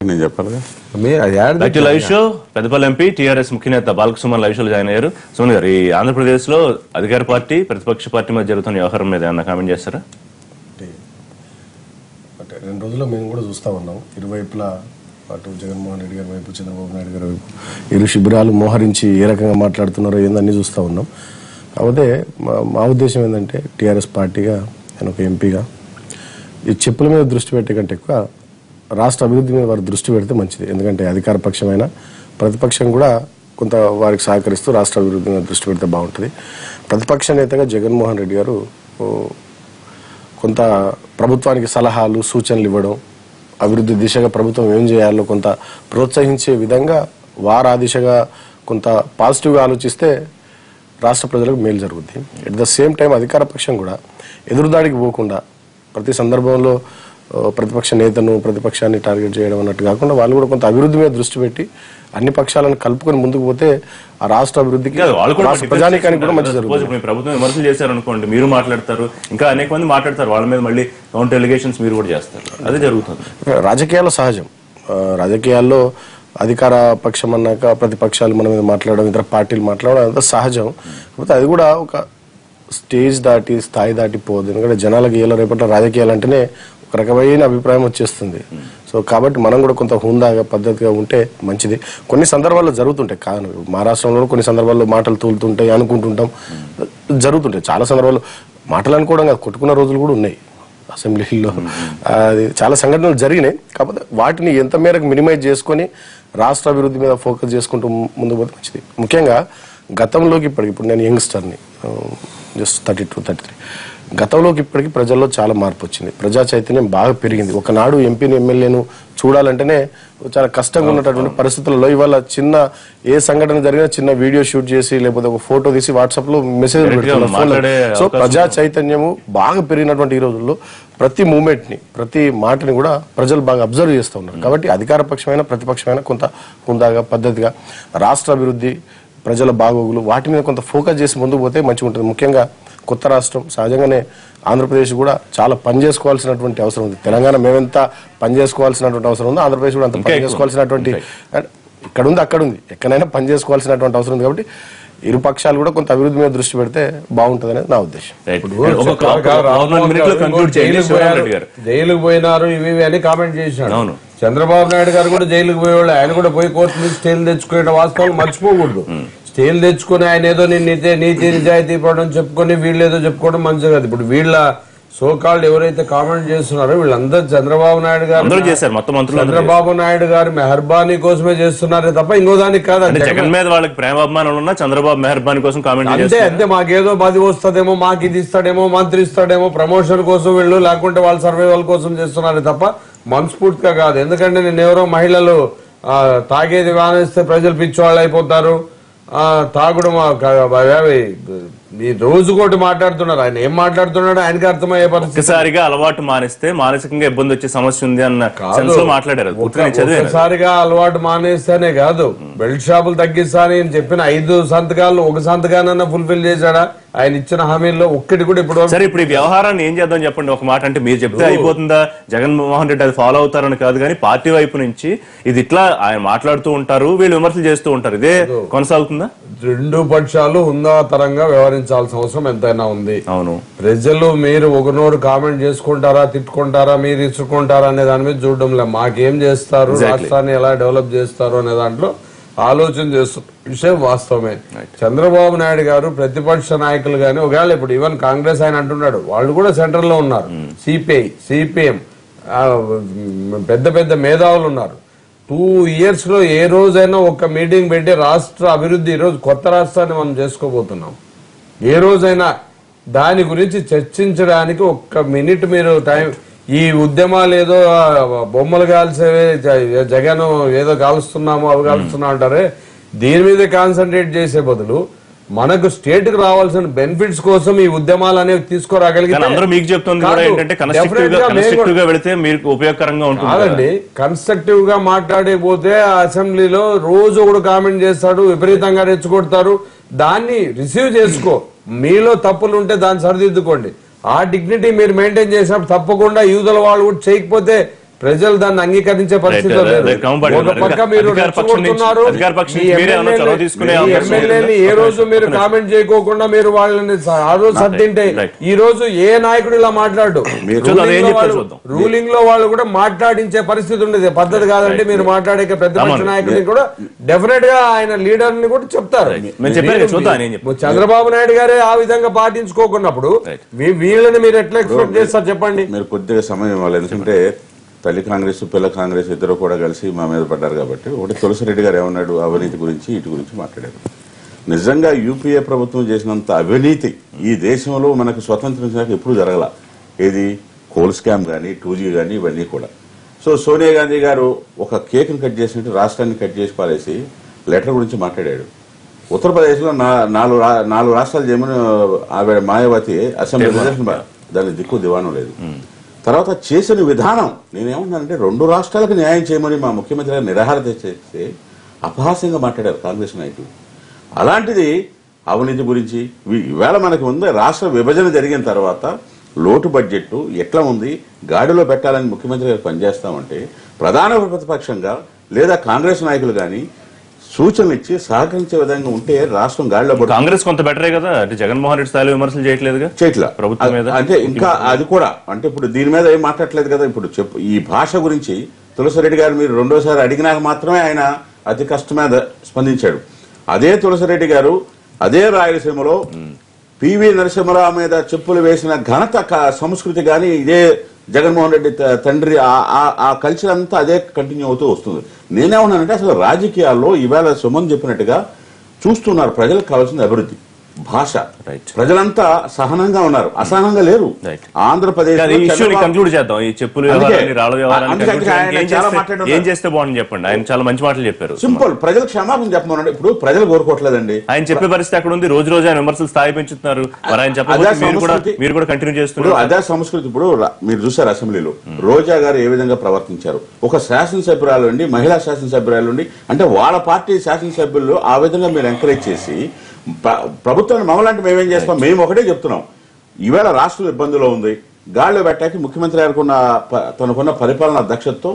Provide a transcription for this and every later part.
నేను చెప్పాలి. Live show Peddapalli MP TRS ముఖ్య నేత బాలకృష్ణ లైవ్ షోలో జాయిన్ అయ్యారు. సుమన్ గారు, ఈ ఆంధ్రప్రదేశ్ లో అధికార పార్టీ ప్రతిపక్ష పార్టీ మధ్య జరుగుతున్న వ్యవహారం మీద ఏమన్నా కామెంట్ చేస్తారా? అంటే 2 రోజుల్లో మేము కూడా చూస్తా ఉన్నాం, ఇరువైపులా అటు జగన్మోహన్ రెడ్డి గారి వైపు, చంద్రబాబు నాయుడు గారి వైపు ఇరు శిబిరాలు మోహరించి ఏ రకంగా మాట్లాడుతున్నారో ఏందన్నీ చూస్తూ ఉన్నాం. కాకపోతే మా ఉద్దేశం ఏంటంటే, టీఆర్ఎస్ పార్టీగా నేను ఒక ఎంపీగా ఈ చెప్పుల మీద దృష్టి పెట్టే కంటే ఎక్కువ రాష్ట్ర అభివృద్ధి మీద వారు దృష్టి పెడితే మంచిది. ఎందుకంటే అధికార పక్షమైన ప్రతిపక్షం కూడా కొంత వారికి సహకరిస్తూ రాష్ట్ర అభివృద్ధి మీద దృష్టి పెడితే బాగుంటుంది. ప్రతిపక్ష నేతగా జగన్మోహన్ రెడ్డి గారు కొంత ప్రభుత్వానికి సలహాలు సూచనలు ఇవ్వడం, అభివృద్ధి దిశగా ప్రభుత్వం ఏం చేయాలో కొంత ప్రోత్సహించే విధంగా వారు ఆ దిశగా కొంత పాజిటివ్గా ఆలోచిస్తే రాష్ట్ర ప్రజలకు మేలు జరుగుద్ది. ఎట్ ద సేమ్ టైం అధికార పక్షం కూడా ఎదురుదాడికి పోకుండా ప్రతి సందర్భంలో ప్రతిపక్ష నేతను ప్రతిపక్షాన్ని టార్గెట్ చేయడం అన్నట్టు కాకుండా వాళ్ళు కూడా కొంత అభివృద్ధి మీద దృష్టి పెట్టి అన్ని పక్షాలను కలుపుకొని ముందుకు పోతే ఆ రాష్ట్ర అభివృద్ధికి ప్రజానీకానికి కూడా మంచి జరుగుతుంది. ప్రభుత్వం విమర్శలు చేశారనుకోండి, మీరు మాట్లాడతారు, ఇంకా అనేక మంది మాట్లాడతారు, వాళ్ళ మీద మళ్ళీ కౌంటర్ ఎలిగేషన్స్ మీరు కూడా చేస్తారు, అదే జరుగుతుంది. రాజకీయాల్లో సహజం. రాజకీయాల్లో అధికార పక్షం అన్నాక ప్రతిపక్షాలు మన మీద మాట్లాడడం, ఇతర పార్టీలు మాట్లాడడం అంతా సహజం. కాకపోతే అది కూడా ఒక స్టేజ్ దాటి స్థాయి దాటి పోదు. ఎందుకంటే జనాలకు ఏళ్ళ రేపట్ల రాజకీయాలు అంటేనే ఒక రకమైన అభిప్రాయం వచ్చేస్తుంది. సో కాబట్టి మనం కూడా కొంత హుందాగా పద్ధతిగా ఉంటే మంచిది. కొన్ని సందర్భాల్లో జరుగుతుంటాయి, కాదు మహారాష్ట్రంలో కొన్ని సందర్భాల్లో మాటలు తూలుతుంటాయి, అనుకుంటుంటాం, జరుగుతుంటాయి. చాలా సందర్భాల్లో మాటలు అనుకోవడం కాదు, కొట్టుకున్న రోజులు కూడా ఉన్నాయి అసెంబ్లీలో. అది చాలా సంఘటనలు జరిగినాయి. కాకపోతే వాటిని ఎంత మేరకు మినిమైజ్ చేసుకొని రాష్ట్ర అభివృద్ధి మీద ఫోకస్ చేసుకుంటూ ముందుకు పోతే మంచిది. ముఖ్యంగా గతంలోకి ఇప్పటికి, ఇప్పుడు నేను యంగ్స్టర్ని, జస్ట్ 32, 33, గతంలోకి ఇప్పటికీ ప్రజల్లో చాలా మార్పు వచ్చింది. ప్రజా చైతన్యం బాగా పెరిగింది. ఒకనాడు ఎంపీని ఎమ్మెల్యేను చూడాలంటేనే చాలా కష్టంగా ఉన్నటువంటి పరిస్థితుల్లో ఇవాళ చిన్న ఏ సంఘటన జరిగినా చిన్న వీడియో షూట్ చేసి లేకపోతే ఒక ఫోటో తీసి వాట్సాప్ లో మెసేజ్ పెడుతున్నారు. సో ప్రజా చైతన్యము బాగా పెరిగినటువంటి ఈ రోజుల్లో ప్రతి మూమెంట్ ని ప్రతి మాటని కూడా ప్రజలు బాగా అబ్జర్వ్ చేస్తూ ఉన్నారు. కాబట్టి అధికార పక్షమైన ప్రతిపక్షమైన కొంత హుందాగా పద్ధతిగా రాష్ట్ర అభివృద్ధి, ప్రజల బాగోగులు వాటి మీద కొంత ఫోకస్ చేసి ముందుకు పోతే మంచిగా ఉంటుంది. ముఖ్యంగా కొత్త రాష్ట్రం, సహజంగానే ఆంధ్రప్రదేశ్ కూడా చాలా పని చేసుకోవాల్సినటువంటి అవసరం ఉంది. తెలంగాణ మేమెంత పని చేసుకోవాల్సినటువంటి అవసరం ఉందో ఆంధ్రప్రదేశ్ కూడా అంత పని చేసుకోవాల్సినటువంటి, ఇక్కడ ఉంది అక్కడ ఉంది, ఎక్కడైనా పని చేసుకోవాల్సినటువంటి అవసరం ఉంది. కాబట్టి ఇరు పక్షాలు కూడా కొంత అభివృద్ధి మీద దృష్టి పెడితే బాగుంటుంది అనేది నా ఉద్దేశం. జైలుకు పోయినారు ఇవి అని కామెంట్ చేశాడు చంద్రబాబు నాయుడు గారు. కూడా జైలుకు పోయేవాళ్ళు, ఆయన కూడా పోయి కోర్టు నుంచి స్టేలు తెచ్చుకునే వాస్తవాలు మర్చిపోకూడదు. స్టేలు తెచ్చుకుని ఆయన ఏదో నీతి నిజాయితీ పడడం చెప్పుకొని వీళ్ళు ఏదో చెప్పుకోవడం మంచిది కాదు. ఇప్పుడు వీళ్ళ సోకాళ్ళు ఎవరైతే కామెంట్ చేస్తున్నారో వీళ్ళందరూ చంద్రబాబు నాయుడు గారు మెహర్బానీ కోసమే చేస్తున్నారే తప్ప ఇంకో దానికి కాదు. జగన్ మీద వాళ్ళకి ప్రేమాభిమానాలు ఉన్నా చంద్రబాబు మెహర్బానీ కోసం కామెంట్ అంతే మాకేదో 10 వస్తుందేమో, మాకు ఇది ఇస్తాడేమో, మంత్రి ఇస్తాడేమో, ప్రమోషన్ కోసం వీళ్ళు, లేకుంటే వాళ్ళ సర్వైవల్ కోసం చేస్తున్నారే తప్ప మనస్ఫూర్తిగా కాదు. ఎందుకంటే నేను ఎవరో మహిళలు తాగేది వానేస్తే ప్రజలు పిచ్చివాళ్ళు అయిపోతారు, తాగుడు రోజు కోటి మాట్లాడుతున్నారు. ఆయన ఏం మాట్లాడుతున్నాడు ఆయనకి అర్థమయ్యే పరిస్థితి. ఒకసారిగా అలవాటు మానేస్తే మానసికంగా ఇబ్బంది వచ్చే సమస్య ఉంది అన్న మాట్లాడారు. ఒకసారిగా అలవాటు మానేస్తేనే కాదు, బెల్ట్ షాపులు తగ్గిస్తా అని చెప్పిన 5 సంతకాలు 1 సంతకానన్నా ఫుల్ఫిల్ చేశాడా? ఆయన ఇచ్చిన హామీల్లో ఒక్కటి కూడా ఇప్పుడు. సరే, ఇప్పుడు ఈ వ్యవహారాన్ని ఏం చేద్దాం చెప్పండి ఒక మాట. అంటే మీరు చెప్తే అయిపోతుందా? జగన్మోహన్ రెడ్డి అది ఫాలో అవుతారని కాదు, కానీ పార్టీ వైపు నుంచి ఇది ఇట్లా ఆయన మాట్లాడుతూ ఉంటారు, వీళ్ళు విమర్శలు చేస్తూ ఉంటారు, ఇదే కొనసాగుతుందా? 2 పక్షాలు హుందాతరంగా వ్యవహరించాల్సిన అవసరం ఎంతైనా ఉంది. అవును, ప్రజలు మీరు ఒకనోరు కామెంట్ చేసుకుంటారా, తిట్టుకుంటారా, మీరు ఇచ్చుకుంటారా అనే దాని మీద చూడడం లేదు. మాకేం చేస్తారు, రాష్ట్రాన్ని ఎలా డెవలప్ చేస్తారు అనే దాంట్లో ఆలోచన చేస్తున్న విషయం వాస్తవమే. చంద్రబాబు నాయుడు గారు ప్రతిపక్ష నాయకులు గానీ, ఒకవేళ ఇప్పుడు ఈవెన్ కాంగ్రెస్ ఆయన అంటున్నాడు, వాళ్ళు కూడా సెంటర్ లో ఉన్నారు, సిపిఐ సిపిఎం పెద్ద పెద్ద మేధావులు ఉన్నారు. 2 years లో ఏ రోజైనా ఒక మీటింగ్ పెట్టి రాష్ట్ర అభివృద్ధి, ఈరోజు కొత్త రాష్ట్రాన్ని మనం చేసుకోబోతున్నాం, ఏ రోజైనా దాని గురించి చర్చించడానికి 1 minute మీరు టైం, ఈ ఉద్యమాలు ఏదో బొమ్మలు కాల్సేవే, జగన్ ఏదో కాలుస్తున్నామో అవి కాలుస్తున్నా అంటారే, దీని మీద కాన్సన్ట్రేట్ చేసే బదులు మనకు స్టేట్ కు రావాల్సిన బెనిఫిట్స్ కోసం ఈ ఉద్యమాలు అనేవి తీసుకురాగలిగితే కాదండి. కన్స్ట్రక్టివ్ గా మాట్లాడేపోతే అసెంబ్లీలో రోజు ఒకడు కామెంట్ చేస్తాడు, విపరీతంగా రెచ్చగొడతారు. దాన్ని రిసీవ్ చేసుకో, మీలో తప్పులు ఉంటే దాన్ని సరిదిద్దుకోండి. ఆ డిగ్నిటీ మీరు మెయింటైన్ చేసినప్పుడు తప్పకుండా యూదుల వాళ్ళు కూడా చేయకపోతే ప్రజలు దాన్ని అంగీకరించే పరిస్థితిలో లేదు. ఒక పక్క మీరు రెచ్చగొడుతున్నారు, ఎమ్మెల్యేని ఏ రోజు మీరు కామెంట్ చేయకోకుండా మీరు వాళ్ళని ఆ రోజు సర్దింటే ఈ రోజు ఏ నాయకుడు ఇలా మాట్లాడు. రూలింగ్ లో వాళ్ళు కూడా మాట్లాడించే పరిస్థితి ఉండేది. పద్ధతి కాదంటే మీరు మాట్లాడే ప్రతిపక్ష నాయకుడిని కూడా డెఫినెట్ గా ఆయన లీడర్ ని కూడా చెప్తారు. చంద్రబాబు నాయుడు గారే ఆ విధంగా పాటించుకోకున్నప్పుడు వీళ్ళని మీరు ఎట్లా ఎక్స్పెక్ట్ చేస్తారు చెప్పండి. మీరు కొద్దిగా సమయం ఇవ్వాలి, ఎందుకంటే తల్లి కాంగ్రెస్ పిల్ల కాంగ్రెస్ ఇద్దరు కూడా కలిసి మా మీద పడ్డారు కాబట్టి. ఒకటి తులసిరెడ్డి గారు ఏమన్నాడు, అవినీతి గురించి ఇటు గురించి మాట్లాడారు. నిజంగా యూపీఏ ప్రభుత్వం చేసినంత అవినీతి ఈ దేశంలో మనకు స్వతంత్రించాక ఎప్పుడు జరగల. ఏది కోల్ స్కామ్ కానీ 2G కానీ ఇవన్నీ కూడా. సో సోనియా గాంధీ గారు ఒక కేక్ను కట్ చేసినట్టు రాష్ట్రాన్ని కట్ చేసి పారేసి లెటర్ గురించి మాట్లాడాడు. ఉత్తరప్రదేశ్లో 4 రాష్ట్రాలు చేయమని ఆవిడ మాయావతి అసెంబ్లీ దాని దిక్కు దివాణం లేదు. తర్వాత చేసిన విధానం నేనేమన్నానంటే 2 రాష్ట్రాలకు న్యాయం చేయమని మా ముఖ్యమంత్రి గారు నిరాహార చేస్తే అపహాస్యంగా మాట్లాడారు కాంగ్రెస్ నాయకులు. అలాంటిది అవినీతి గురించి ఈవేళ మనకి ఉంది. రాష్ట్ర విభజన జరిగిన తర్వాత లోటు బడ్జెట్ ఎట్లా ఉంది, గాడిలో పెట్టాలని ముఖ్యమంత్రి గారు పనిచేస్తామంటే ప్రధాన ప్రతిపక్షంగా లేదా కాంగ్రెస్ నాయకులు కానీ సూచనలు ఇచ్చి సహకరించే విధంగా ఉంటే రాష్ట్రం గాడిలో పడుతుంది. కాంగ్రెస్ కొంత బెటరే కదా, అంటే జగన్మోహన్ రెడ్డి స్థాయిలో విమర్శలు చేయట్లేదుగా ప్రభుత్వం మీద. అంటే ఇంకా అది కూడా అంటే ఇప్పుడు దీని మీద ఏం మాట్లాడలేదు కదా. ఇప్పుడు ఈ భాష గురించి తులసిరెడ్డి గారు మీరు 2వ సారి అడిగినాక మాత్రమే ఆయన అతి కష్టం మీద స్పందించాడు. అదే తులసిరెడ్డి గారు అదే రాయలసీమలో పివి నరసింహరావు మీద చెప్పులు వేసిన ఘనత సంస్కృతి కానీ ఇదే జగన్మోహన్ రెడ్డి తండ్రి ఆ కల్చర్ అంతా అదే కంటిన్యూ అవుతూ వస్తుంది. నేనేమన్నానంటే అసలు రాజకీయాల్లో ఈవేళ సుమన్ చెప్పినట్టుగా చూస్తున్నారు. ప్రజలకు కావాల్సిన అభివృద్ధి, భాష. ప్రజలంతా సహనంగా ఉన్నారు, అసహనంగా లేరు. ఆంధ్రప్రదేశ్ ఏం చేస్తే బాగుంది చెప్పండి. ఆయన చాలా మంచి మాటలు చెప్పారు. సింపుల్, ప్రజలకు క్షమాపణ చెప్పమన్నాడు. ఇప్పుడు ప్రజలు కోరుకోవట్లేదండి. ఆయన చెప్పే పరిస్థితి అక్కడ ఉంది. రోజు రోజు ఆయన విమర్శలు స్థాయి పెంచుతున్నారు. మరి ఆయన చెప్పకపోతే మీరు కూడా కంటిన్యూ చేస్తున్నారు. అదే సంస్కృతి. ఇప్పుడు మీరు చూసారు అసెంబ్లీలో రోజా గారు ఏ విధంగా ప్రవర్తించారు. ఒక శాసనసభ్యురాలు అండి, మహిళా శాసనసభ్యురాలు అండి, అంటే వాళ్ళ పార్టీ శాసనసభ్యులు ఆ విధంగా మీరు ఎంకరేజ్ చేసి ప్రభుత్వాన్ని మమ్మల్ని మేమేం చేస్తాం. మేము ఒకటే చెప్తున్నాం, ఈవేళ రాష్ట్రం ఇబ్బందులో ఉంది. గాడిలో పెట్టాక ముఖ్యమంత్రి గారికి తనకున్న పరిపాలన దక్షతతో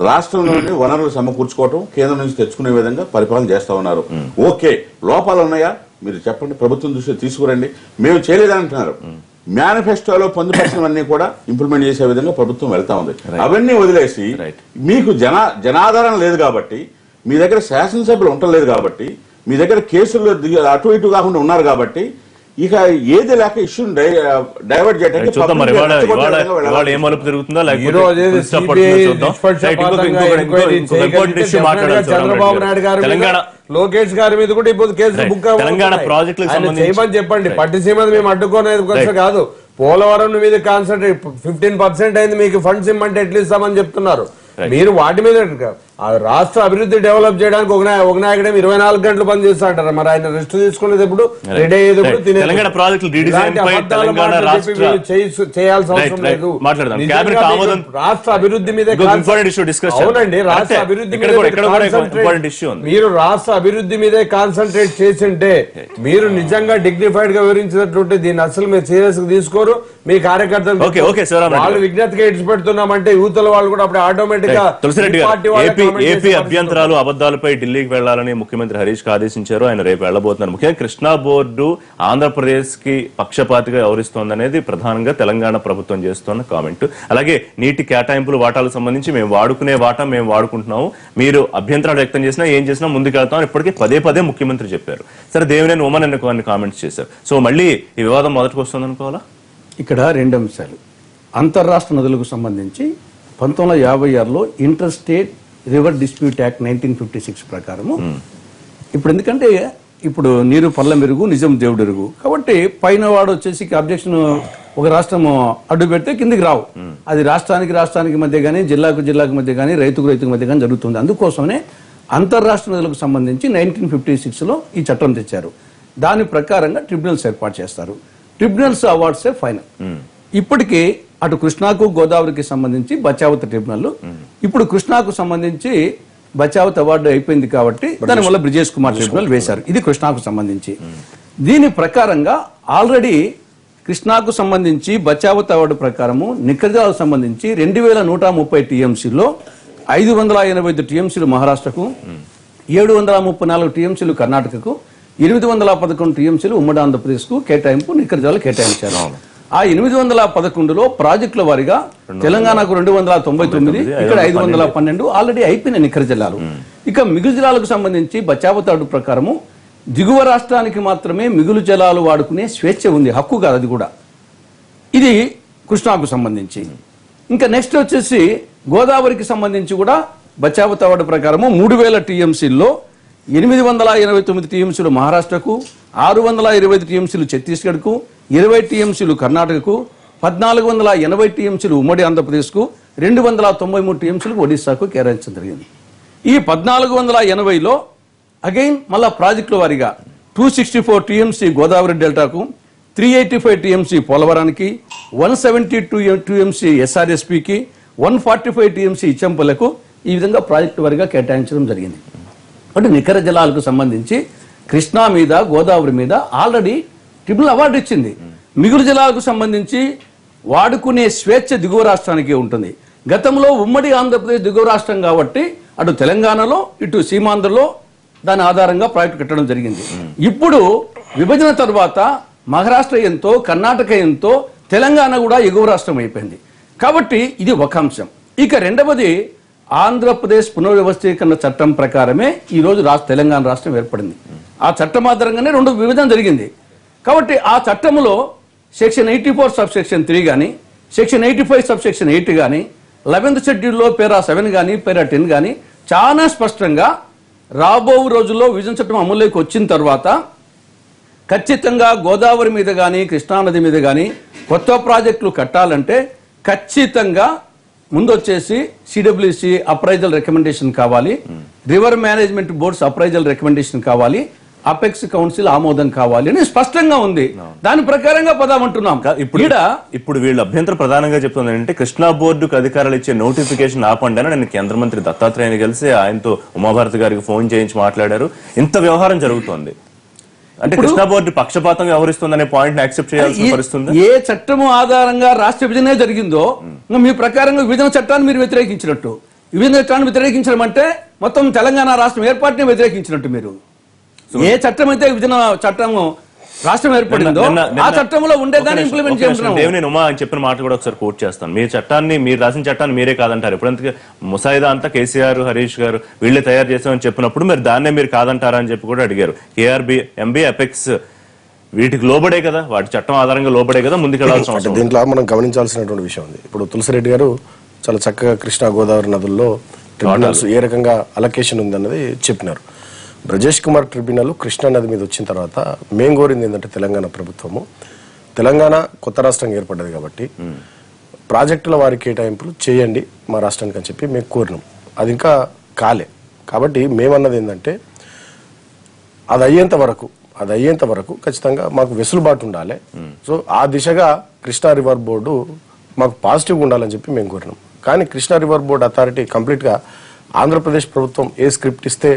రాష్ట్రంలోని వనరులు సమకూర్చుకోవటం, కేంద్రం నుంచి తెచ్చుకునే విధంగా పరిపాలన చేస్తా ఉన్నారు. ఓకే, లోపాలు ఉన్నాయా మీరు చెప్పండి, ప్రభుత్వం దృష్టి తీసుకురండి. మేము చేయలేదంటున్నారు. మేనిఫెస్టోలో పొందుపరిచినవన్నీ కూడా ఇంప్లిమెంట్ చేసే విధంగా ప్రభుత్వం వెళ్తా ఉంది. అవన్నీ వదిలేసి మీకు జనాదరణ లేదు కాబట్టి, మీ దగ్గర శాసనసభ్యులు ఉండలేదు కాబట్టి, మీ దగ్గర కేసుల్లో అటు ఇటు కాకుండా ఉన్నారు కాబట్టి ఇక ఏది లేక ఇష్యూ డైవర్ట్ చేయడానికి చంద్రబాబు నాయుడు గారు లోకేష్ గారి మీద కూడా ఇప్పుడు కేసులు బుక్ చేయమని చెప్పండి. పట్టిసీమ మేము అడ్డుకోనేది కాదు. పోలవరం మీద కాన్సన్ట్రేట్ 15% అయింది. మీకు ఫండ్స్ ఇమ్మంటే ఎట్లా ఇస్తామని చెప్తున్నారు. మీరు వాటి మీద రాష్ట్ర అభివృద్ధి డెవలప్ చేయడానికి ఒక నాయకుడే 24 గంటలు పని చేస్తా అంటారు. మరి ఆయన రెస్ట్ తీసుకునేది ఎప్పుడు, రెడీ అయ్యేటప్పుడు చేయాల్సిన అవసరం లేదు. రాష్ట్ర అభివృద్ధి మీద అవునండి, రాష్ట్ర అభివృద్ధి మీరు రాష్ట్ర అభివృద్ధి మీదే కాన్సన్ట్రేట్ చేసింటే మీరు నిజంగా డిగ్నిఫైడ్ గా వివరించినట్టుంటే దీన్ని అసలు మీరు సీరియస్ గా తీసుకోరు. మీ కార్యకర్తలు వాళ్ళు విజ్ఞతగా ఇడిచి పెడుతున్నామంటే యూతల వాళ్ళు కూడా అప్పుడు ఆటోమేటిక్ గా ఏపీ అభ్యంతరాలు అబద్దాలపై ఢిల్లీకి వెళ్లాలని ముఖ్యమంత్రి హరీష్ కు ఆదేశించారు. ఆయన రేపు వెళ్లబోతున్నారు. ముఖ్యంగా కృష్ణా బోర్డు ఆంధ్రప్రదేశ్ కి పక్షపాతిగా వ్యవహరిస్తోందనేది ప్రధానంగా తెలంగాణ ప్రభుత్వం చేస్తున్న కామెంట్. అలాగే నీటి కేటాయింపులు వాటాలకు సంబంధించి మేము వాడుకునే వాటా మేము వాడుకుంటున్నాము, మీరు అభ్యంతరాలు వ్యక్తం చేసినా ఏం చేసినా ముందుకెళ్తామని ఇప్పటికీ పదే ముఖ్యమంత్రి చెప్పారు. సరే, దేవినేని ఉమన్ కొన్ని కామెంట్స్ చేశారు. సో మళ్ళీ ఈ వివాదం మొదటికి వస్తుంది అనుకోవాలా? ఇక్కడ 2 అంశాలు. అంతర్రాష్ట్ర నదులకు సంబంధించి 1956లో interstate river dispute act 1956 ప్రకారము ఇప్పుడు ఎందుకంటే ఇప్పుడు నీరు పల్ల మెరుగు నిజం దేవుడెరుగు కాబట్టి పైన వాడు వచ్చేసి అబ్జెక్షన్ ఒక రాష్ట్రం అడ్డు పెడితే కిందికి రావు. అది రాష్ట్రానికి మధ్య కానీ జిల్లాకు మధ్య కానీ రైతుకు మధ్య కానీ జరుగుతుంది. అందుకోసమే అంతర్రాష్ట్ర నదులకు సంబంధించి 1956లో ఈ చట్టం తెచ్చారు. దాని ప్రకారంగా ట్రిబ్యునల్స్ ఏర్పాటు చేస్తారు. ట్రిబ్యునల్స్ అవార్డ్సే ఫైనల్. ఇప్పటికీ అటు కృష్ణాకు గోదావరికి సంబంధించి బచావత్ ట్రిబ్యునల్, ఇప్పుడు కృష్ణాకు సంబంధించి బచావత్ అవార్డు అయిపోయింది కాబట్టి దానివల్ల బ్రిజేష్ కుమార్ ట్రిబ్యునల్ వేశారు. ఇది కృష్ణాకు సంబంధించి. దీని ప్రకారంగా ఆల్రెడీ కృష్ణాకు సంబంధించి బచావత్ అవార్డు ప్రకారము నిఖర్జాలకు సంబంధించి 2130 టీఎంసీలో 585 టీఎంసీలు మహారాష్ట్రకు, 734 టీఎంసీలు కర్ణాటకకు, 811 టీఎంసీలు ఉమ్మడి ఆంధ్రప్రదేశ్కు కేటాయింపు నిఖర్జాలు కేటాయించారు. ఆ 811లో ప్రాజెక్టుల వారీగా తెలంగాణకు 299, ఇక్కడ 512 ఆల్రెడీ అయిపోయిన నిఖర జిల్లాలు. ఇక మిగులు జిల్లాలకు సంబంధించి బచావత్ అవార్డు ప్రకారము దిగువ రాష్ట్రానికి మాత్రమే మిగులు జలాలు వాడుకునే స్వేచ్ఛ ఉంది, హక్కు కాదు అది కూడా. ఇది కృష్ణాకు సంబంధించి. ఇంకా నెక్స్ట్ వచ్చేసి గోదావరికి సంబంధించి కూడా బచావత్ అవార్డు ప్రకారము 3000 టీఎంసీల్లో 889 టీఎంసీలు మహారాష్ట్రకు, 625 టీఎంసీలు ఛత్తీస్గఢ్కు, 20 టీఎంసీలు కర్ణాటకకు, 1480 టీఎంసీలు ఉమ్మడి ఆంధ్రప్రదేశ్కు, 293 టీఎంసీలకు ఒడిశాకు కేటాయించడం జరిగింది. ఈ 1480లో అగైన్ మళ్ళా ప్రాజెక్టుల వారీగా 264 టీఎంసీ గోదావరి డెల్టాకు, 385 టీఎంసీ పోలవరానికి, 172 టీఎంసీ ఎస్ఆర్ఎస్పికి, 145 టీఎంసీ ఇచ్చంపల్లకు ఈ విధంగా ప్రాజెక్టు వారీగా కేటాయించడం జరిగింది. అంటే నిఖర జలాలకు సంబంధించి కృష్ణా మీద గోదావరి మీద ఆల్రెడీ ట్రిబ్యునల్ అవార్డు ఇచ్చింది. మిగులు జలాలకు సంబంధించి వాడుకునే స్వేచ్ఛ దిగువ రాష్ట్రానికి ఉంటుంది. గతంలో ఉమ్మడి ఆంధ్రప్రదేశ్ దిగువ రాష్ట్రం కాబట్టి అటు తెలంగాణలో ఇటు సీమాంధ్రలో దాని ఆధారంగా ప్రాజెక్టు కట్టడం జరిగింది. ఇప్పుడు విభజన తర్వాత మహారాష్ట్ర ఎంతో, కర్ణాటక ఎంతో, తెలంగాణ కూడా ఎగువ రాష్ట్రం అయిపోయింది. కాబట్టి ఇది ఒక అంశం. ఇక రెండవది ఆంధ్రప్రదేశ్ పునర్వ్యవస్థీకరణ చట్టం ప్రకారమే ఈ రోజు తెలంగాణ రాష్ట్రం ఏర్పడింది. ఆ చట్టం ఆధారంగానే 2 విభజన జరిగింది. కాబట్టి ఆ చట్టంలో సెక్షన్ 84 సబ్సెక్షన్ 3 కానీ, సెక్షన్ 85 సబ్సెక్షన్ 8 కానీ, 11th షెడ్యూల్లో పేరా 7 కానీ, పేరా 10 కానీ చాలా స్పష్టంగా రాబో రోజుల్లో విభజన చట్టం అమల్లోకి వచ్చిన తర్వాత ఖచ్చితంగా గోదావరి మీద కానీ, కృష్ణానది మీద కానీ కొత్త ప్రాజెక్టులు కట్టాలంటే ఖచ్చితంగా ముందు వచ్చేసి సిడబ్ల్యూసి అప్రైజల్ రికమెండేషన్ కావాలి, river management boards appraisal recommendation కావాలి, అపెక్స్ కౌన్సిల్ ఆమోదం కావాలి అని స్పష్టంగా ఉంది. దాని ప్రకారంగా పదామంటున్నాం. ఇప్పుడు వీళ్ళు అభ్యంతరం ప్రధానంగా చెప్తుంది అంటే కృష్ణా బోర్డుకు అధికారులు ఇచ్చే నోటిఫికేషన్ ఆపండి అని నేను కేంద్ర మంత్రి దత్తాత్రేయని కలిసి ఆయనతో ఉమాభారతి గారికి ఫోన్ చేయించి మాట్లాడారు. ఇంత వ్యవహారం జరుగుతోంది అంటే కృష్ణా బోర్డు పక్షపాతం వ్యవహరిస్తుందనే పాయింట్ యాక్సెప్ట్ చేయాల్సిన పరిస్థితి. ఏ చట్టము ఆధారంగా రాష్ట్ర విభజనే జరిగిందో మీ ప్రకారంగా విభజన చట్టాన్ని మీరు వ్యతిరేకించినట్టు. విభజన చట్టాన్ని వ్యతిరేకించడం అంటే మొత్తం తెలంగాణ రాష్ట్రం ఏర్పాటుని వ్యతిరేకించినట్టు. మీరు ఏ చట్టం అయితే విభజన చట్టము రాష్ట్రం ఏర్పడిందో ఆ చట్టంలో ఉండేదాన్ని ఇంప్లిమెంట్ చేస్తున్నాం. నేను ఉమా అని చెప్పిన మాట కూడా ఒకసారి కోట్ చేస్తాను. మీ చట్టాన్ని, మీరు రాసిన చట్టాన్ని మీరే కాదంటారు. ఎప్పుడంతగా ముసాయిదా అంతా కేసీఆర్, హరీష్ గారు వీళ్ళే తయారు చేస్తామని చెప్పినప్పుడు మీరు దాన్నే మీరు కాదంటారా అని చెప్పి కూడా అడిగారు. కేఆర్బి, ఎంబీ, అపెక్స్ వీటికి లోబడే కదా, వాటి చట్టం ఆధారంగా లోబడే కదా ముందుకెళ్లాల్సిన అవసరం. దీంట్లో మనం గమనించాల్సినటువంటి విషయం ఉంది. ఇప్పుడు తులసిరెడ్డి గారు చాలా చక్కగా కృష్ణా గోదావరి నదుల్లో ట్రిబ్యునల్స్ ఏ రకంగా అలొకేషన్ ఉందన్నది చెప్పినారు. బ్రజేష్ కుమార్ ట్రిబ్యునల్ కృష్ణా నది మీద వచ్చిన తర్వాత మేము కోరింది ఏంటంటే తెలంగాణ ప్రభుత్వము, తెలంగాణ కొత్త రాష్ట్రంగా ఏర్పడ్డది కాబట్టి ప్రాజెక్టుల వారి కేటాయింపులు చేయండి మా రాష్ట్రానికి అని చెప్పి మేము కోరినాం. అది ఇంకా కాలే. కాబట్టి మేమన్నది ఏంటంటే అది అయ్యేంత వరకు ఖచ్చితంగా మాకు వెసులుబాటు ఉండాలి. సో ఆ దిశగా కృష్ణా రివర్ బోర్డు మాకు పాజిటివ్గా ఉండాలని చెప్పి మేము కోరినాం. కానీ కృష్ణా రివర్ బోర్డు అథారిటీ కంప్లీట్గా ఆంధ్రప్రదేశ్ ప్రభుత్వం ఏ స్క్రిప్ట్ ఇస్తే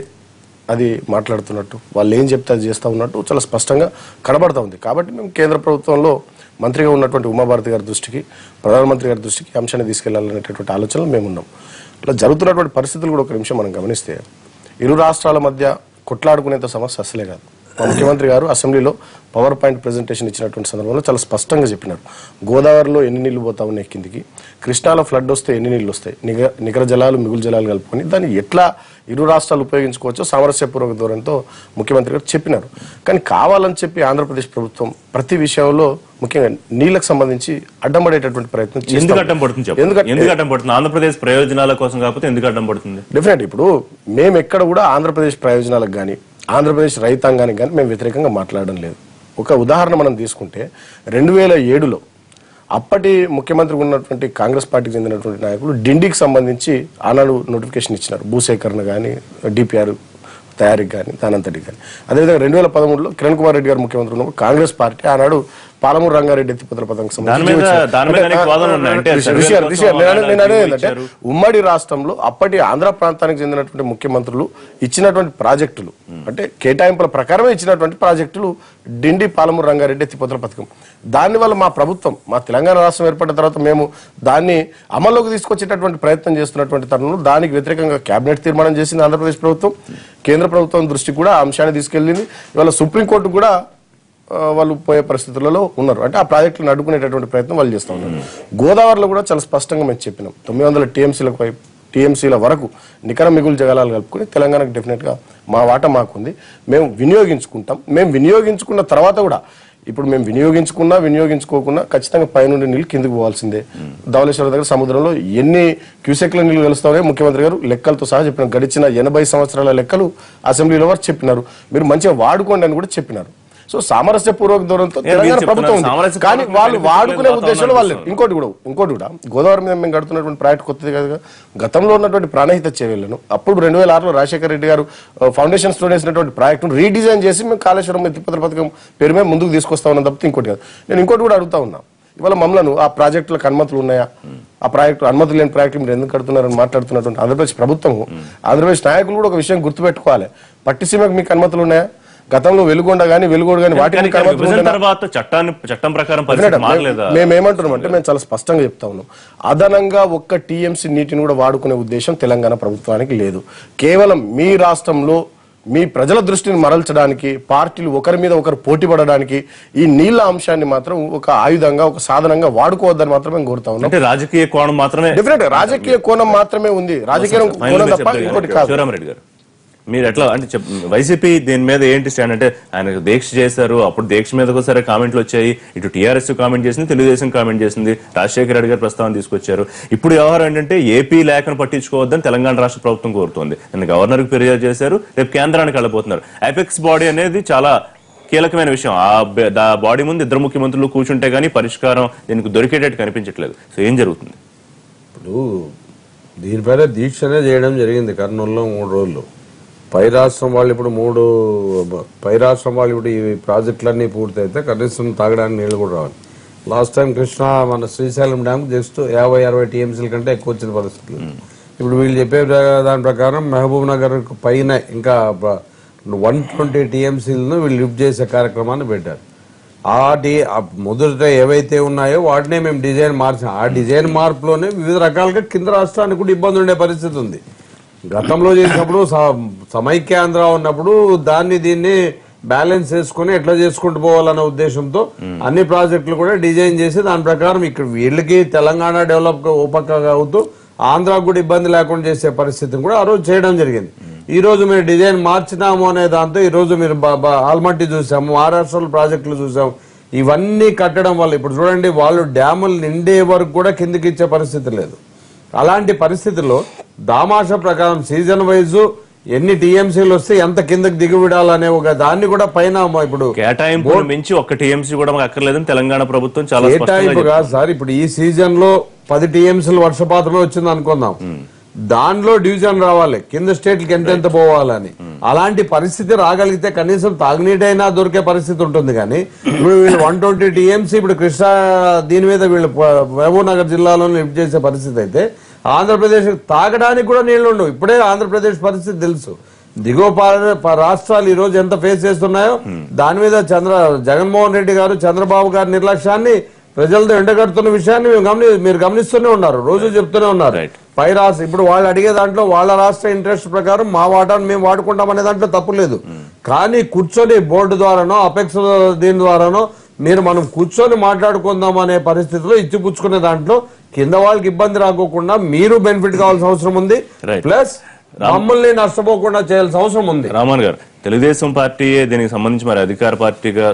అది మాట్లాడుతున్నట్టు, వాళ్ళు ఏం చెప్తే అది చేస్తూ ఉన్నట్టు చాలా స్పష్టంగా కనబడతా ఉంది. కాబట్టి మేము కేంద్ర ప్రభుత్వంలో మంత్రిగా ఉన్నటువంటి ఉమాభారతి గారి దృష్టికి, ప్రధానమంత్రి గారి దృష్టికి అంశాన్ని తీసుకెళ్లాలనేటటువంటి ఆలోచనలు మేమున్నాం. ఇలా జరుగుతున్నటువంటి పరిస్థితులు కూడా ఒక నిమిషం మనం గమనిస్తే ఇరు రాష్ట్రాల మధ్య కొట్లాడుకునేంత సమస్య అసలే కాదు. మా ముఖ్యమంత్రి గారు అసెంబ్లీలో పవర్ పాయింట్ ప్రెజెంటేషన్ ఇచ్చినటువంటి సందర్భంలో చాలా స్పష్టంగా చెప్పినారు. గోదావరిలో ఎన్ని నీళ్లు పోతా ఉన్నాయి కిందికి, కృష్ణాలో ఫ్లడ్ వస్తే ఎన్ని నీళ్లు వస్తాయి, నికర జలాలు మిగులు జలాలు కలుపుకొని దాన్ని ఎట్లా ఇరు రాష్ట్రాలు ఉపయోగించుకోవచ్చో సామరస్యపూర్వక ధోరణితో ముఖ్యమంత్రి గారు చెప్పినారు. కానీ కావాలని చెప్పి ఆంధ్రప్రదేశ్ ప్రభుత్వం ప్రతి విషయంలో ముఖ్యంగా నీళ్లకు సంబంధించి అడ్డంపడేటటువంటి ప్రయత్నం ఎందుకు అడ్డం పడుతుంది? ఆంధ్రప్రదేశ్ ప్రయోజనాల కోసం కాకపోతే ఎందుకు అడ్డం పడుతుంది? డెఫినెట్ ఇప్పుడు మేము ఎక్కడ కూడా ఆంధ్రప్రదేశ్ ప్రయోజనాలకు కానీ ఆంధ్రప్రదేశ్ రైతాంగానికి కానీ మేము వ్యతిరేకంగా మాట్లాడడం లేదు. ఒక ఉదాహరణ మనం తీసుకుంటే 2007లో అప్పటి ముఖ్యమంత్రి ఉన్నటువంటి కాంగ్రెస్ పార్టీకి చెందినటువంటి నాయకులు డిండికి సంబంధించి ఆనాడు నోటిఫికేషన్ ఇచ్చినారు. భూసేకరణ కానీ, డిపిఆర్ తయారీకి కానీ, దానంతటికి కానీ. అదేవిధంగా 2013లో కిరణ్ కుమార్ రెడ్డి గారు ముఖ్యమంత్రి ఉన్నప్పుడు కాంగ్రెస్ పార్టీ ఆనాడు పాలమూరు రంగారెడ్డి ఎత్తిపోతల పథకం ఏంటంటే ఉమ్మడి రాష్ట్రంలో అప్పటి ఆంధ్ర ప్రాంతానికి చెందినటువంటి ముఖ్యమంత్రులు ఇచ్చినటువంటి ప్రాజెక్టులు అంటే కేటాయింపుల ప్రకారమే ఇచ్చినటువంటి ప్రాజెక్టులు డిండి పాలమూరు రంగారెడ్డి ఎత్తిపోతల పథకం. దానివల్ల మా ప్రభుత్వం మా తెలంగాణ రాష్ట్రం ఏర్పడిన తర్వాత మేము దాన్ని అమల్లోకి తీసుకొచ్చేటటువంటి ప్రయత్నం చేస్తున్నటువంటి తరుణంలో దానికి వ్యతిరేకంగా కేబినెట్ తీర్మానం చేసింది ఆంధ్రప్రదేశ్ ప్రభుత్వం. కేంద్ర ప్రభుత్వం దృష్టికి కూడా ఆ అంశాన్ని తీసుకెళ్లింది. ఇవాళ సుప్రీంకోర్టు కూడా వాళ్ళు పోయే పరిస్థితులలో ఉన్నారు. అంటే ఆ ప్రాజెక్టులను అడ్డుకునేటటువంటి ప్రయత్నం వాళ్ళు చేస్తూ ఉన్నారు. గోదావరిలో కూడా చాలా స్పష్టంగా మేము చెప్పినాం 900 టీఎంసీల వరకు నికర మిగులు జగాలాలు కలుపుకొని తెలంగాణకు డెఫినెట్ గా మా వాటా మాకుంది, మేము వినియోగించుకుంటాం. మేము వినియోగించుకున్న తర్వాత కూడా ఇప్పుడు మేము వినియోగించుకోకున్నా ఖచ్చితంగా పైనుండి నీళ్ళు కిందకి పోవాల్సిందే. ధవళేశ్వరం దగ్గర సముద్రంలో ఎన్ని క్యూసెక్ల నీళ్లు కలుస్తాయో ముఖ్యమంత్రి గారు లెక్కలతో సహా చెప్పినారు. గడిచిన 80 సంవత్సరాల లెక్కలు అసెంబ్లీలో వారు చెప్పినారు. మీరు మంచిగా వాడుకోండి అని కూడా చెప్పినారు. సో సామరస్యపూర్వక దూరంతో తెలంగాణ ప్రభుత్వం ఉంది. కానీ వాళ్ళు వాడుకునే ఉద్దేశంలో వాళ్ళు ఇంకోటి కూడా గోదావరి మీద మేము గడుతున్నటువంటి ప్రాజెక్ట్ కొత్తది కదా. గతంలో ఉన్నటువంటి ప్రాణహిత చర్యలను అప్పుడు 2006లో రాజశేఖర రెడ్డి గారు ఫౌండేషన్ స్టోన్ వేసినటువంటి ప్రాజెక్టును రీడిజైన్ చేసి మేము కాళేశ్వరం ఎత్తిపోతల పథకం పేరు మీద ముందుకు తీసుకొస్తా ఉన్నాం తప్పితే ఇంకోటి కాదు. నేను ఇంకోటి కూడా అడుగుతా ఉన్నా, ఇవాళ మమ్మల్ని ఆ ప్రాజెక్టులకు అనుమతులు ఉన్నాయా, ఆ ప్రాజెక్టు అనుమతులు లేని ప్రాజెక్టులు మీరు ఎందుకు కడుతున్నారని మాట్లాడుతున్నటువంటి ఆంధ్రప్రదేశ్ ప్రభుత్వం, ఆంధ్రప్రదేశ్ నాయకులు కూడా ఒక విషయం గుర్తుపెట్టుకోవాలి. పట్టిసీమకు మీకు అనుమతులు ఉన్నాయా? గతంలో వెలుగొండ గానీ వాటిని మేమేమంటున్నామంటే మేము చాలా స్పష్టంగా చెప్తా ఉన్నాం, అదనంగా ఒక్క టీఎంసీ నీటిని కూడా వాడుకునే ఉద్దేశం తెలంగాణ ప్రభుత్వానికి లేదు. కేవలం మీ రాష్ట్రంలో మీ ప్రజల దృష్టిని మరల్చడానికి, పార్టీలు ఒకరి మీద ఒకరు పోటీ పడడానికి ఈ నీళ్ల అంశాన్ని మాత్రం ఒక ఆయుధంగా ఒక సాధనంగా వాడుకోవద్దని మాత్రమే కోరుతా ఉన్నాం. రాజకీయ కోణం మాత్రమే, డెఫినెట్ రాజకీయ కోణం మాత్రమే ఉంది, రాజకీయ కోణం తప్ప ఇంకోటి కాదు. శివరామరెడ్డి గారు మీరు ఎట్లా అంటే వైసీపీ దీని మీద ఏంటి స్టాండ్? అంటే ఆయన దీక్ష చేశారు, అప్పుడు దీక్ష మీద ఒకసారి కామెంట్లు వచ్చాయి, ఇటు టీఆర్ఎస్ కామెంట్ చేసింది, తెలుగుదేశం కామెంట్ చేసింది, రాజశేఖర రెడ్డి గారు ప్రస్తావన తీసుకొచ్చారు. ఇప్పుడు వ్యవహారం ఏంటంటే ఏపీ లేఖను పట్టించుకోవద్దని తెలంగాణ రాష్ట్ర ప్రభుత్వం కోరుతోంది. నిన్న గవర్నర్ కి ఫిర్యాదు చేశారు, రేపు కేంద్రానికి వెళ్ళబోతున్నారు. అపెక్స్ బాడీ అనేది చాలా కీలకమైన విషయం. ఆ బాడీ ముందు ఇద్దరు ముఖ్యమంత్రులు కూర్చుంటే గానీ పరిష్కారం దీనికి దొరికేటట్టు కనిపించట్లేదు. సో ఏం జరుగుతుంది? ఇప్పుడు దీనిపైన దీక్షనే చేయడం జరిగింది కర్నూలులో 3 రోజులు. పై రాష్ట్రం వాళ్ళు ఇప్పుడు ఈ ప్రాజెక్టులన్నీ పూర్తయితే కనీసం తాగడానికి నీళ్లు కూడా రావాలి. లాస్ట్ టైం కృష్ణా మన శ్రీశైలం డ్యామ్ జస్ట్ 50-60 టీఎంసీల కంటే ఎక్కువ వచ్చిన పరిస్థితులు. ఇప్పుడు వీళ్ళు చెప్పే దాని ప్రకారం మహబూబ్ నగర్ పైన ఇంకా 120 టీఎంసీలను వీళ్ళు లిఫ్ట్ చేసే కార్యక్రమాన్ని పెట్టారు. మొదట ఏవైతే ఉన్నాయో వాటినే మేము డిజైన్ మార్చాం. ఆ డిజైన్ మార్పులోనే వివిధ రకాలుగా కింద రాష్ట్రానికి కూడా ఇబ్బంది ఉండే పరిస్థితి ఉంది. గతంలో చేసినప్పుడు సమైక్యాంధ్ర ఉన్నప్పుడు దీన్ని బ్యాలెన్స్ చేసుకుని ఎట్లా చేసుకుంటూ పోవాలన్న ఉద్దేశంతో అన్ని ప్రాజెక్టులు కూడా డిజైన్ చేసి దాని ప్రకారం ఇక్కడ వీళ్ళకి తెలంగాణ డెవలప్ ఉపకగా అవుతూ ఆంధ్రాకు కూడా ఇబ్బంది లేకుండా చేసే పరిస్థితిని కూడా ఆ రోజు చేయడం జరిగింది. ఈ రోజు మీరు డిజైన్ మార్చినాము అనే దాంతో ఈ రోజు మీరు ఆల్మట్టి చూసాము, మహారాష్ట్రలో ప్రాజెక్టులు చూసాము. ఇవన్నీ కట్టడం వల్ల ఇప్పుడు చూడండి వాళ్ళు డ్యాములు నిండే వరకు కూడా కిందికి ఇచ్చే పరిస్థితి లేదు. అలాంటి పరిస్థితుల్లో దామాషా ప్రకారం సీజన్ వైజ్ ఎన్ని టీఎంసీలు వస్తే ఎంత కిందకి దిగివిడాలనే ఒక దాన్ని కూడా పైన ఇప్పుడు కేటాయింపు మించి ఒక్క టీఎంసీ కూడా మాకు అక్కర్లేదని తెలంగాణ ప్రభుత్వం చాలా కేటాయింపు కాదు సార్. ఇప్పుడు ఈ సీజన్ లో 10 టీఎంసీలు వర్షపాతమే వచ్చింది అనుకుందాం, దానిలో డివిజన్ రావాలి కింద స్టేట్లకి ఎంతెంత పోవాలని. అలాంటి పరిస్థితి రాగలిగితే కనీసం తాగునీటైనా దొరికే పరిస్థితి ఉంటుంది. కానీ ఇప్పుడు వీళ్ళు 120 టీఎంసీ ఇప్పుడు కృష్ణా దీని మీద వీళ్ళు మహబూబ్ నగర్ జిల్లాలో లిఫ్ట్ చేసే పరిస్థితి అయితే ఆంధ్రప్రదేశ్ తాగడానికి కూడా నీళ్లు ఉండవు. ఇప్పుడే ఆంధ్రప్రదేశ్ పరిస్థితి తెలుసు. దిగువ రాష్ట్రాలు ఈ రోజు ఎంత ఫేస్ చేస్తున్నాయో దాని మీద జగన్మోహన్ రెడ్డి గారు చంద్రబాబు గారి నిర్లక్ష్యాన్ని ప్రజలతో ఎండగడుతున్న విషయాన్ని మీరు గమనిస్తూనే ఉన్నారు, రోజు చెప్తూనే ఉన్నారు. పై రాష్ట్ర ఇప్పుడు వాళ్ళు అడిగే దాంట్లో వాళ్ళ రాష్ట్ర ఇంట్రెస్ట్ ప్రకారం మా వాటాను మేము వాడుకుంటాం అనే దాంట్లో తప్పు లేదు. కానీ కూర్చొని బోర్డు ద్వారానో అపెక్స్ దీని ద్వారానో మనం కూర్చొని మాట్లాడుకుందాం అనే పరిస్థితిలో ఇచ్చిపుచ్చుకునే దాంట్లో కింద వాళ్ళకి ఇబ్బంది రాకోకుండా మీరు బెనిఫిట్ కావాల్సిన అవసరం ఉంది, ప్లస్ మమ్మల్ని నష్టపోకుండా చేయాల్సిన అవసరం ఉంది. రామన్ గారు, తెలుగుదేశం పార్టీయే దీనికి సంబంధించి మరి అధికార పార్టీగా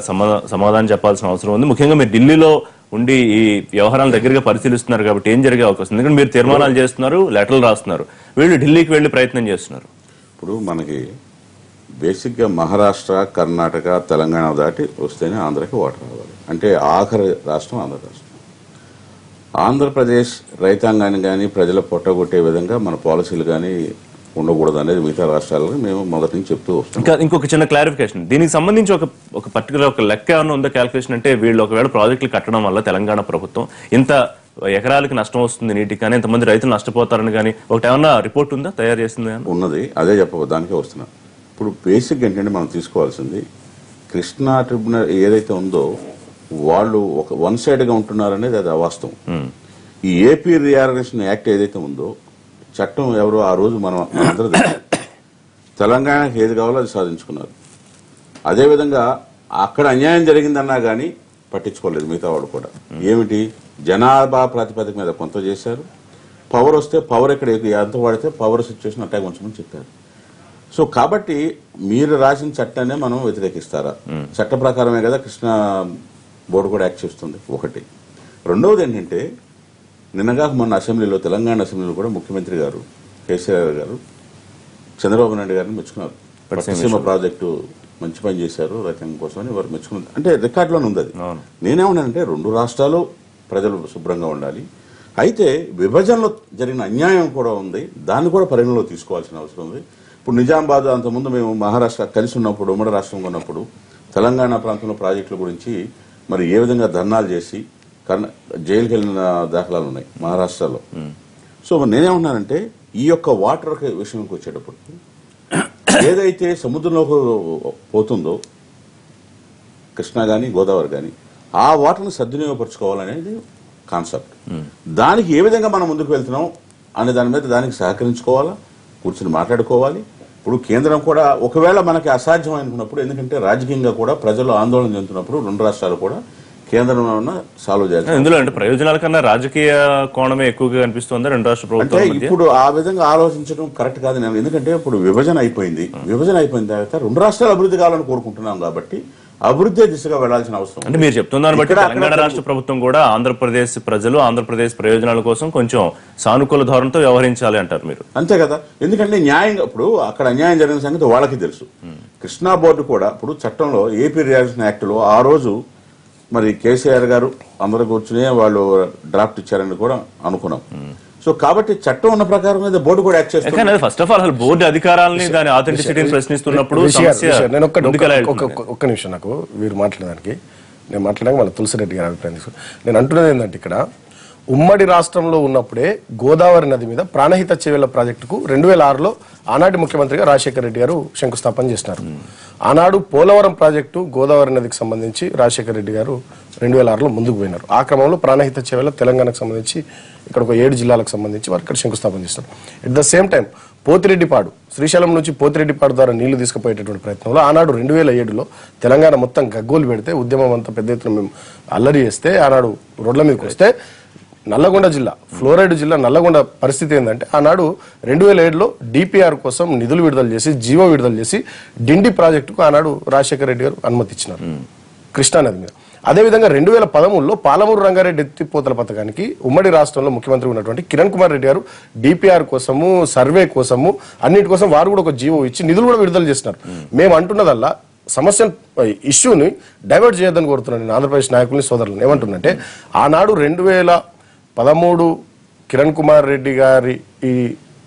సమాధానం చెప్పాల్సిన అవసరం ఉంది. ముఖ్యంగా మీరు ఢిల్లీలో ఉండి ఈ వ్యవహారాలు దగ్గరగా పరిశీలిస్తున్నారు కాబట్టి ఏం జరిగే అవకాశం? ఎందుకంటే మీరు తీర్మానాలు చేస్తున్నారు, లెటర్లు రాస్తున్నారు, వీళ్ళు ఢిల్లీకి వెళ్లి ప్రయత్నం చేస్తున్నారు. ఇప్పుడు మనకి బేసిక్ గా మహారాష్ట్ర, కర్ణాటక, తెలంగాణ దాటి వస్తేనే ఆంధ్రకి వాటర్ రావాలి. అంటే ఆఖరి రాష్ట్రం ఆంధ్ర రాష్ట్రం. ఆంధ్రప్రదేశ్ రైతాంగాన్ని కానీ ప్రజల పొట్టగొట్టే విధంగా మన పాలసీలు కానీ ఉండకూడదు అనేది మిగతా రాష్ట్రాలకు మేము మొదటి నుంచి చెప్తూ వస్తాం. ఇంకా ఇంకొక చిన్న క్లారిఫికేషన్, దీనికి సంబంధించి ఒక పర్టికులర్ ఒక లెక్క ఏమైనా ఉందా క్యాల్కులేషన్? అంటే వీళ్ళు ఒకవేళ ప్రాజెక్టులు కట్టడం వల్ల తెలంగాణ ప్రభుత్వం ఇంత ఎకరాలకి నష్టం వస్తుంది నీటికి కానీ, ఇంతమంది రైతులు నష్టపోతారని కానీ ఒకటి ఏమన్నా రిపోర్ట్ ఉందా, తయారు చేసింది? ఉన్నది, అదే దానికే వస్తున్నా. ఇప్పుడు బేసిక్ ఏంటంటే మనం తీసుకోవాల్సింది కృష్ణా ట్రిబ్యునల్ ఏదైతే ఉందో వాళ్ళు ఒక వన్ సైడ్గా ఉంటున్నారనేది అది అవాస్తవం. ఈ ఏపీ రీఆర్గనైజేషన్ యాక్ట్ ఏదైతే ఉందో చట్టం ఎవరో ఆ రోజు మనం అందరూ తెలంగాణకి ఏది కావాలో అది సాధించుకున్నారు. అదేవిధంగా అక్కడ అన్యాయం జరిగిందన్నా కానీ పట్టించుకోలేదు మిగతా వాళ్ళు కూడా. ఏమిటి, జనాభా ప్రాతిపదిక మీద కొంత చేశారు, పవర్ వస్తే పవర్ ఎక్కడ ఎంత వాడితే పవర్ సిచ్యువేషన్ అట్టాగే ఉంచమని చెప్పారు. సో కాబట్టి మీరు రాసిన చట్టాన్ని మనం వ్యతిరేకిస్తారా? చట్ట ప్రకారమే కదా కృష్ణా బోర్డు కూడా యాక్ట్ చేస్తుంది, ఒకటి. రెండవది ఏంటంటే నిన్నగా మొన్న అసెంబ్లీలో, తెలంగాణ అసెంబ్లీలో కూడా ముఖ్యమంత్రి గారు కేసీఆర్ గారు చంద్రబాబు నాయుడు గారిని మెచ్చుకున్నారు. పట్టిసీమ ప్రాజెక్టు మంచి పని చేశారు రైతాంగం కోసం అని వారు మెచ్చుకున్నారు. అంటే రికార్డులోనే ఉంది అది. నేనేమన్నానంటే రెండు రాష్ట్రాలు ప్రజలు శుభ్రంగా ఉండాలి, అయితే విభజనలో జరిగిన అన్యాయం కూడా ఉంది, దాన్ని కూడా పరిగణలో తీసుకోవాల్సిన అవసరం ఉంది. ఇప్పుడు నిజామాబాద్ అంతకుముందు మేము మహారాష్ట్ర కలిసి ఉన్నప్పుడు, ఉమ్మడి రాష్ట్రంగా ఉన్నప్పుడు తెలంగాణ ప్రాంతంలో ప్రాజెక్టుల గురించి మరి ఏ విధంగా ధర్నాలు చేసి జైలుకి వెళ్ళిన దాఖలాలు ఉన్నాయి మహారాష్ట్రలో. సో నేనేమన్నానంటే ఈ యొక్క వాటర్ విషయంకి వచ్చేటప్పుడు ఏదైతే సముద్రంలోకి పోతుందో కృష్ణా కానీ గోదావరి కానీ ఆ వాటర్ని సద్వినియోగపరచుకోవాలనేది కాన్సెప్ట్. దానికి ఏ విధంగా మనం ముందుకు వెళ్తున్నాం అనే దాని మీద దానికి సహకరించుకోవాలా, కూర్చుని మాట్లాడుకోవాలి. ఇప్పుడు కేంద్రం కూడా ఒకవేళ మనకి అసాధ్యం అనుకున్నప్పుడు, ఎందుకంటే రాజకీయంగా కూడా ప్రజలు ఆందోళన చెందుతున్నప్పుడు రెండు రాష్ట్రాలు కూడా కేంద్రం సాల్వ్ చేయాలి. ఇందులో అంటే ప్రయోజనాల కన్నా రాజకీయ కోణమే ఎక్కువగా కనిపిస్తుందా రెండు రాష్ట్ర ప్రభుత్వం? ఇప్పుడు ఆ విధంగా ఆలోచించడం కరెక్ట్ కాదు నేను. ఎందుకంటే ఇప్పుడు విభజన అయిపోయింది అయిపోయిన తర్వాత రెండు రాష్ట్రాలు అభివృద్ధి కావాలని కోరుకుంటున్నాం కాబట్టి అభివృద్ధి దిశగా వెళ్లాల్సిన అవసరం. అంటే మీరు చెప్తున్నారు బట్టి తెలంగాణ రాష్ట్ర ప్రభుత్వం కూడా ఆంధ్రప్రదేశ్ ప్రజలు, ఆంధ్రప్రదేశ్ ప్రయోజనాల కోసం కొంచెం సానుకూల ధోరణితో వ్యవహరించాలి అంటారు మీరు? అంతే కదా, ఎందుకంటే న్యాయంగా ఇప్పుడు అక్కడ అన్యాయం జరిగిన సంగతి వాళ్ళకి తెలుసు. కృష్ణా బోర్డు కూడా ఇప్పుడు చట్టంలో ఏపీ రియాక్షన్ యాక్ట్ లో ఆ రోజు మరి కేసీఆర్ గారు అందరూ కూర్చునే వాళ్ళు డ్రాఫ్ట్ ఇచ్చారని కూడా అనుకున్నాం. సో కాబట్టి చట్టం ఉన్న ప్రకారం బోర్డు కూడా యాక్ట్ చేస్తుంది. ఫస్ట్ ఆఫ్ ఆల్ బోర్డు అధికారాలని దాని ఆథెంటిసిటీని ప్రశ్నిస్తున్నప్పుడు నేను ఒక్క నిమిషం, నాకు వీరు మాట్లాడడానికి నేను మాట్లాడడానికి మన తులసిరెడ్డి గారి అభిప్రాయం తీసుకు. నేను అంటున్నది ఏంటంటే ఇక్కడ ఉమ్మడి రాష్ట్రంలో ఉన్నప్పుడే గోదావరి నది మీద ప్రాణహిత చేవెళ్ల ప్రాజెక్టుకు 2006లో ఆనాటి ముఖ్యమంత్రిగా రాజశేఖర రెడ్డి గారు శంకుస్థాపన చేసినారు. ఆనాడు పోలవరం ప్రాజెక్టు గోదావరి నదికి సంబంధించి రాజశేఖర రెడ్డి గారు 2006లో ముందుకు పోయినారు. ఆ క్రమంలో ప్రాణహిత చేవెళ్ల తెలంగాణకు సంబంధించి ఇక్కడ ఒక 7 జిల్లాలకు సంబంధించి వారు ఇక్కడ శంకుస్థాపన చేస్తారు. At the same time Pothireddypadu, Srisailam నుంచి పోతిరెడ్డిపాడు ద్వారా నీళ్లు తీసుకుపోయేటటువంటి ప్రయత్నంలో ఆనాడు 2007లో తెలంగాణ మొత్తం గగ్గోలు పెడితే, ఉద్యమం అంతా పెద్ద ఎత్తున మేము అల్లరి చేస్తే, ఆనాడు రోడ్ల మీదకి వస్తే నల్లగొండ జిల్లా, ఫ్లోరైడ్ జిల్లా నల్లగొండ పరిస్థితి ఏంటంటే ఆనాడు 2007లో డిపిఆర్ కోసం నిధులు విడుదల చేసి, జీవో విడుదల చేసి డిండి ప్రాజెక్టుకు ఆనాడు రాజశేఖర రెడ్డి గారు అనుమతి ఇచ్చినారు కృష్ణానది మీద. అదేవిధంగా 2013లో పాలమూరు రంగారెడ్డి ఎత్తిపోతల పథకానికి ఉమ్మడి రాష్ట్రంలో ముఖ్యమంత్రి ఉన్నటువంటి కిరణ్ కుమార్ రెడ్డి గారు డిపిఆర్ కోసము, సర్వే కోసము, అన్నిటి కోసం వారు కూడా ఒక జీవో ఇచ్చి నిధులు కూడా విడుదల చేసినారు. మేము అంటున్నదల్లా సమస్య ఇష్యూని డైవర్ట్ చేయొద్దని కోరుతున్నాను నేను ఆంధ్రప్రదేశ్ నాయకుల్ని, సోదరులను. ఏమంటున్నంటే ఆనాడు 2013 కిరణ్ కుమార్ రెడ్డి గారి ఈ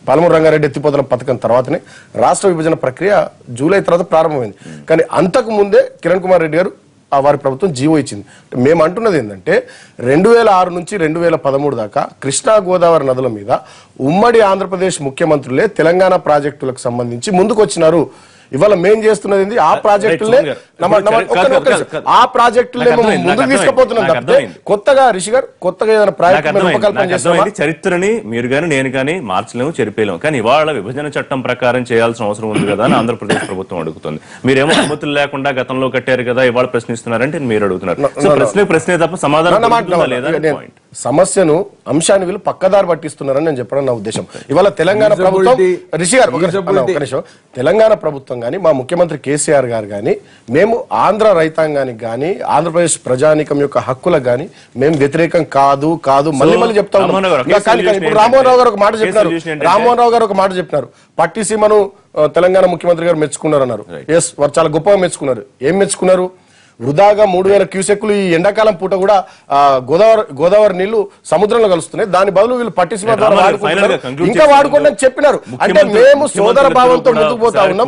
పాలమూరు రంగారెడ్డి ఎత్తిపోతల పథకం తర్వాతనే రాష్ట్ర విభజన ప్రక్రియ జూలై తర్వాత ప్రారంభమైంది. కానీ అంతకు ముందే కిరణ్ కుమార్ రెడ్డి గారు వారి ప్రభుత్వం జీవో ఇచ్చింది. మేము అంటున్నది ఏంటంటే 2006 నుంచి 2013 దాకా కృష్ణా గోదావరి నదుల మీద ఉమ్మడి ఆంధ్రప్రదేశ్ ముఖ్యమంత్రులే తెలంగాణ ప్రాజెక్టులకు సంబంధించి ముందుకు వచ్చినారు. ఇవాళ మేం చేస్తున్నది ఆ ప్రాజెక్టులే ముందుకు తీసుకుపోతున్నాం తప్పితే కొత్తగా రిషి గారు కొత్తగా ఏదైనా ప్రాజెక్టు చరిత్రని మీరు కానీ నేను కానీ మార్చలేము, చెరిపేయలేము. కానీ ఇవాళ విభజన చట్టం ప్రకారం చేయాల్సిన అవసరం ఉంది కదా అని ఆంధ్రప్రదేశ్ ప్రభుత్వం అడుగుతుంది. మీరేమో అనుమతులు లేకుండా గతంలో కట్టారు కదా, ఇవాళ ప్రశ్నిస్తున్నారంటే మీరు అడుగుతున్నారు. ప్రశ్నే తప్ప సమాధానం. సమస్యను అంశాన్ని వీళ్ళు పక్కదారి పట్టిస్తున్నారని నేను చెప్పడం నా ఉద్దేశం. ఇవాళ తెలంగాణ ప్రభుత్వం, రిషి గారు ఒక నిమిషం, తెలంగాణ ప్రభుత్వం గానీ మా ముఖ్యమంత్రి కేసీఆర్ గారు గానీ మేము ఆంధ్ర రైతాంగానికి గానీ ఆంధ్రప్రదేశ్ ప్రజానీకం యొక్క హక్కులకు గానీ మేము వ్యతిరేకం కాదు మళ్ళీ చెప్తా ఉన్నాం. ఇప్పుడు రామ్మోహన్ రావు గారు ఒక మాట చెప్పినారు, పట్టిసీమను తెలంగాణ ముఖ్యమంత్రి గారు మెచ్చుకున్నారు అన్నారు. ఎస్, వారు చాలా గొప్పగా మెచ్చుకున్నారు. ఏం మెచ్చుకున్నారు? వృధాగా 3000 క్యూసెక్కులు ఈ ఎండాకాలం పూట కూడా గోదావరి నీళ్లు సముద్రంలో కలుస్తున్నాయి. దాని బదులు వీళ్ళు పట్టిసీమ ద్వారా వాడుకుంటున్నారు, ఇంకా వాడుకోండి అని చెప్పినారు. అంటే మేము సోదర భావంతో ముందుకు పోతా ఉన్నాం.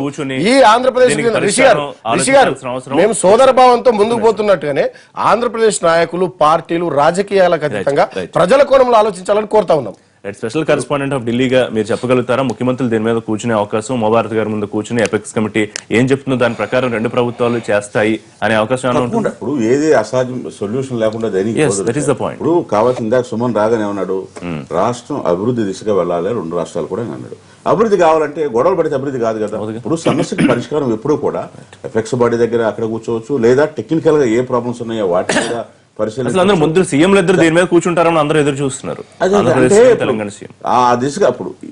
ఈ ఆంధ్రప్రదేశ్ రిషి గారు మేము సోదర భావంతో ముందుకు పోతున్నట్టుగానే ఆంధ్రప్రదేశ్ నాయకులు, పార్టీలు, రాజకీయాలకు అతీతంగా ప్రజల కోణంలో ఆలోచించాలని కోరుతా ఉన్నాం. స్పెషల్ కరెస్పాండెంట్ ఆఫ్ ఢిల్లీగా మీరు చెప్పగలుగుతారా, ముఖ్యమంత్రులు దీని మీద కూర్చునే అవకాశం, ఉమాభారతి గారి ముందు కూర్చుని ఎపెక్స్ కమిటీ ఏం చెప్తుందో దాని ప్రకారం రెండు ప్రభుత్వాలు చేస్తాయి అనే అవకాశం ఉంటుంది? ఇప్పుడు ఏది అసాధ్యం సొల్యూషన్ లేకుండా ఇప్పుడు కావాల్సిందా సుమన్ రాగానే ఉన్నాడు, రాష్ట్రం అభివృద్ధి దిశగా వెళ్ళాలి, రెండు రాష్ట్రాలు కూడా అన్నాడు. అభివృద్ధి కావాలంటే గొడవలు పడితే అభివృద్ధి కాదు కదా. ఇప్పుడు సమస్యకి పరిష్కారం ఎప్పుడూ కూడా ఎఫెక్స్ బాడీ దగ్గర అక్కడ కూర్చోవచ్చు, లేదా టెక్నికల్ గా ఏ ప్రాబ్లమ్స్ ఉన్నాయో వాటి మీద అందరూ ముందు సీఎంలు ఇద్దరు దీని మీద కూర్చుంటారని అందరూ ఎదురు చూస్తున్నారు. తెలంగాణ సీఎం ఆ దిశగా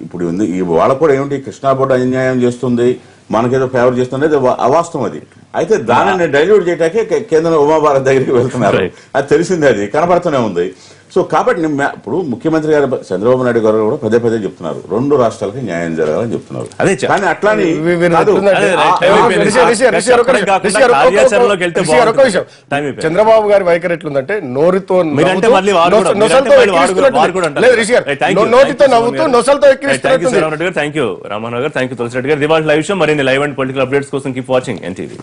ఇప్పుడు ఈ వాళ్ళకు కూడా ఏమిటి కృష్ణా బోర్డు అన్యాయం చేస్తుంది, మనకేదో ఫేవర్ చేస్తుంది, అవాస్తవం అది. అయితే దానిని డైల్యూట్ చేయడానికే కేంద్రం ఉమాభారత్ దగ్గరికి వెళ్తున్నారు. అది తెలిసిందే, అది కనబడుతూనే ఉంది. సో కాబట్టి ఇప్పుడు ముఖ్యమంత్రి గారు చంద్రబాబు నాయుడు గారు కూడా పదే పదే చెప్తున్నారు రెండు రాష్ట్రాలకి న్యాయం జరగాలని చెప్తున్నారు. కానీ అట్లానే చంద్రబాబు గారి వైఖరి ఎట్లుందంటే నోటితో నవ్వుతూ నొసలతో థ్యాంక్ యూ రామమోహన్ గారు, థ్యాంక్ యూ తులసిరెడ్డి గారు. దివాళి లైవ్ షో మరిన్ని లైవ్ అండ్ పొలిటికల్ అప్డేట్స్ కోసం కీప్ వాచింగ్ ఎన్టీవీ.